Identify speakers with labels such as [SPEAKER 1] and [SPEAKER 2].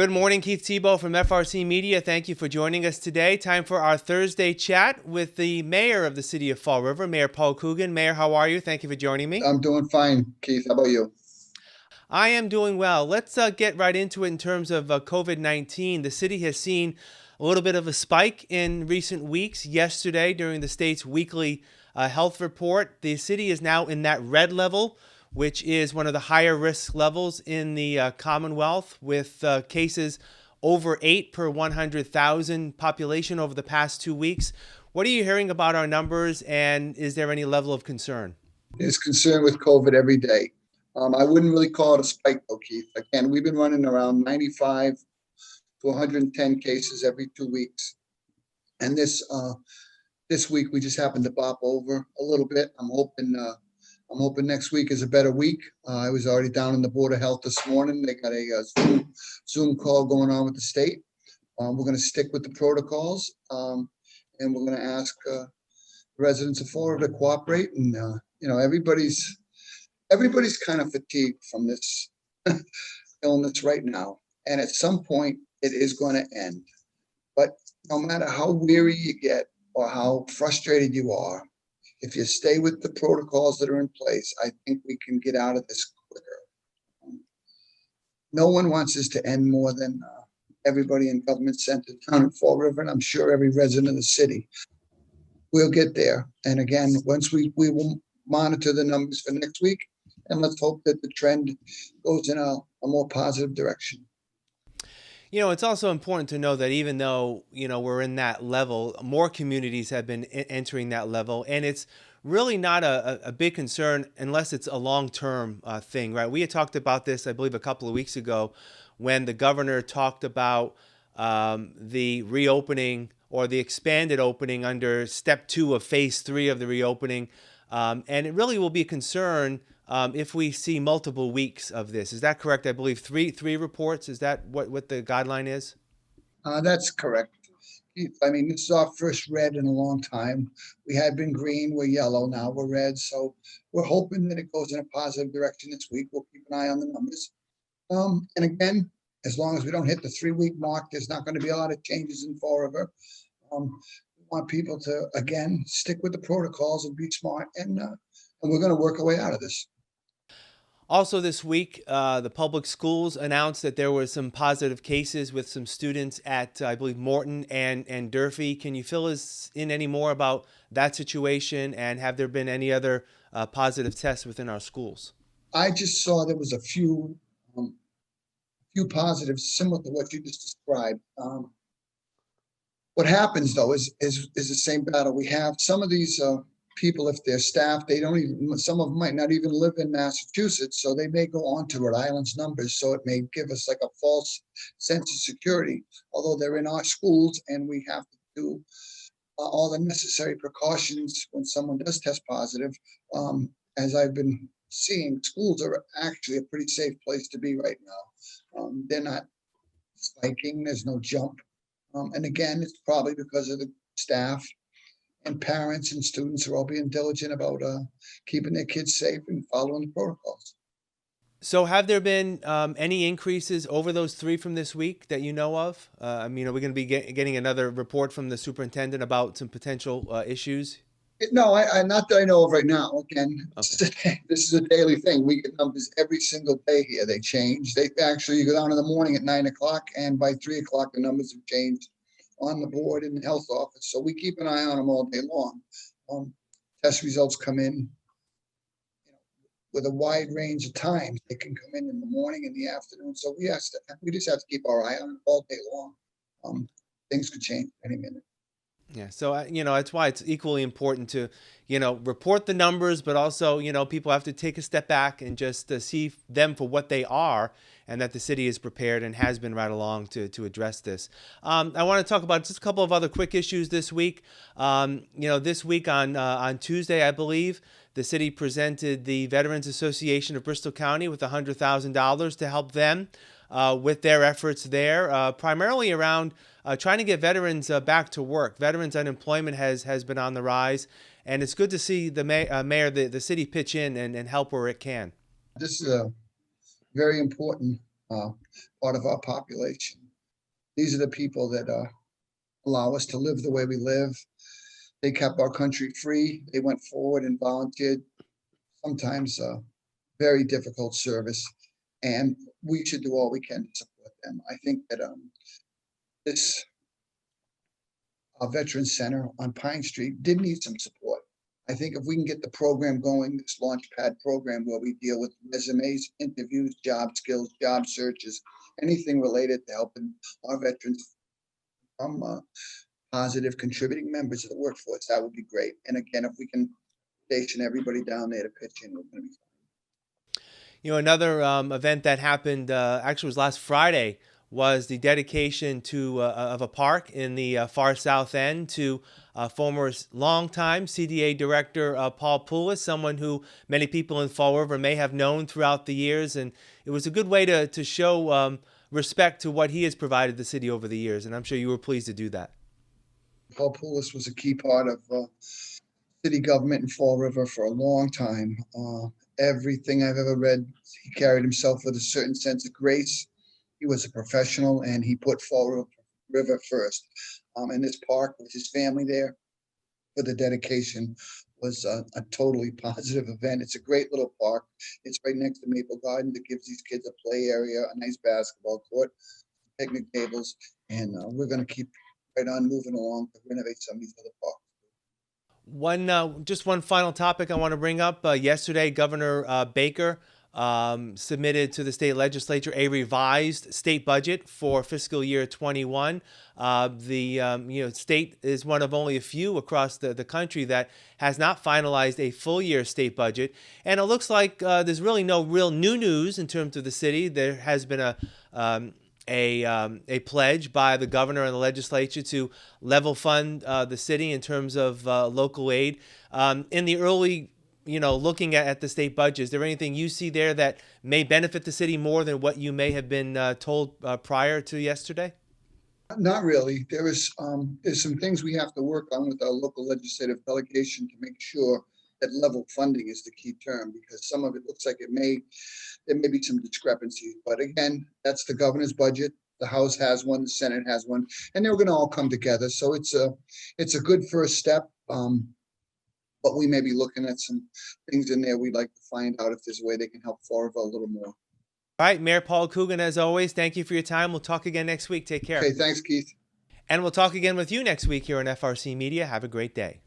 [SPEAKER 1] Good morning, Keith Tebow from FRCmedia. Thank you for joining us today. Time for our Thursday chat with the mayor of the city of Fall River, Mayor Paul Coogan. Mayor, how are you? Thank you for joining me.
[SPEAKER 2] I'm doing fine, Keith. How about you?
[SPEAKER 1] I am doing well. Let's get right into it in terms of COVID-19. The city has seen a little bit of a spike in recent weeks. Yesterday, during the state's weekly health report, the city is now in that red level, which is one of the higher risk levels in the Commonwealth, with cases over 8 per 100,000 population over the past 2 weeks. What are you hearing about our numbers, and is there any level of concern?
[SPEAKER 2] Is concerned with COVID every day. I wouldn't really call it a spike, though, Keith. Again, we've been running around 95 to 110 cases every 2 weeks, and this week we just happened to bop over a little bit. I'm hoping next week is a better week. I was already down in the Board of Health this morning. They got a Zoom call going on with the state. We're going to stick with the protocols, and we're going to ask residents of Florida to cooperate. And everybody's kind of fatigued from this illness right now, and at some point it is going to end. But no matter how weary you get or how frustrated you are, if you stay with the protocols that are in place, I think we can get out of this quicker. No one wants this to end more than everybody in government centers down in Fall River, and I'm sure every resident of the city. We'll get there. And again, once we will monitor the numbers for next week, and let's hope that the trend goes in a more positive direction.
[SPEAKER 1] You know, it's also important to know that even though, we're in that level, more communities have been entering that level, and it's really not a big concern unless it's a long-term thing, right? We had talked about this, I believe, a couple of weeks ago when the governor talked about the reopening or the expanded opening under step 2 of phase 3 of the reopening. And it really will be a concern if we see multiple weeks of this. Is that correct? I believe three reports. Is that what the guideline is?
[SPEAKER 2] That's correct. I mean, this is our first red in a long time. We had been green, we're yellow, now we're red. So we're hoping that it goes in a positive direction this week. We'll keep an eye on the numbers. And again, as long as we don't hit the 3-week mark, there's not going to be a lot of changes in Fall River. We want people to, again, stick with the protocols and be smart, and we're going to work our way out of this.
[SPEAKER 1] Also this week, the public schools announced that there were some positive cases with some students at, I believe, Morton and Durfee. Can you fill us in any more about that situation, and have there been any other positive tests within our schools?
[SPEAKER 2] I just saw there was a few positives similar to what you just described. What happens, though, is the same battle we have. Some of these people, if they're staff, some of them might not even live in Massachusetts, so they may go on to Rhode Island's numbers, so it may give us like a false sense of security, although they're in our schools and we have to do all the necessary precautions when someone does test positive. As I've been seeing, schools are actually a pretty safe place to be right now. They're not spiking, there's no jump. And again, it's probably because of the staff, and parents and students are all being diligent about keeping their kids safe and following the protocols.
[SPEAKER 1] So have there been any increases over those 3 from this week that you know of? Are we going to be getting another report from the superintendent about some potential issues?
[SPEAKER 2] No, I not that I know of right now. Again,
[SPEAKER 1] Okay.
[SPEAKER 2] This is a daily thing. We get numbers every single day here. They change. They actually, you go down in the morning at 9 o'clock, and by 3 o'clock, the numbers have changed on the board in the health office. So we keep an eye on them all day long. Test results come in with a wide range of times. They can come in the morning and the afternoon. So we just have to keep our eye on it all day long. Things could change any minute.
[SPEAKER 1] Yeah, so that's why it's equally important to report the numbers, but also people have to take a step back and just see them for what they are, and that the city is prepared and has been right along to address this. I want to talk about just a couple of other quick issues this week. This week on Tuesday, I believe, the city presented the Veterans Association of Bristol County with $100,000 to help them with their efforts there, primarily around trying to get veterans back to work. Veterans unemployment has been on the rise, and it's good to see the mayor, the city pitch in and help where it can.
[SPEAKER 2] This is a very important uh, part of our population. These are the people that allow us to live the way we live. They kept our country free. They went forward and volunteered, sometimes very difficult service, and we should do all we can to support them. I think that this Veterans Center on Pine Street did need some support. I think if we can get the program going, this Launchpad program where we deal with resumes, interviews, job skills, job searches, anything related to helping our veterans become positive contributing members of the workforce, that would be great. And again, if we can station everybody down there to pitch in, we're going to be fine.
[SPEAKER 1] You know, another event that happened actually was last Friday was the dedication to of a park in the far south end to former longtime CDA director Paul Poulis, someone who many people in Fall River may have known throughout the years, and it was a good way to show respect to what he has provided the city over the years, and I'm sure you were pleased to do that.
[SPEAKER 2] Paul Poulis was a key part of city government in Fall River for a long time. Everything I've ever read, he carried himself with a certain sense of grace. He was a professional, and he put Fall River first. And this park with his family there for the dedication was a totally positive event. It's a great little park. It's right next to Maple Garden that gives these kids a play area, a nice basketball court, picnic tables, and we're going to keep right on moving along to renovate some of these other parks.
[SPEAKER 1] Just one final topic I want to bring up. Yesterday, Governor Baker submitted to the state legislature a revised state budget for fiscal year 21. The state is one of only a few across the country that has not finalized a full year state budget, and it looks like there's really no real new news in terms of the city. There has been a pledge by the governor and the legislature to level fund the city in terms of local aid. In the early, looking at the state budget, is there anything you see there that may benefit the city more than what you may have been told prior to yesterday?
[SPEAKER 2] Not really. There's some things we have to work on with our local legislative delegation to make sure that level funding is the key term, because some of it looks like there may be some discrepancies. But again, that's the governor's budget. The House has one, the Senate has one, and they're going to all come together. So it's a good first step. But we may be looking at some things in there we'd like to find out if there's a way they can help Fall River a little more.
[SPEAKER 1] All right, Mayor Paul Coogan, as always, thank you for your time. We'll talk again next week. Take care.
[SPEAKER 2] Okay, thanks, Keith.
[SPEAKER 1] And we'll talk again with you next week here on FRC Media. Have a great day.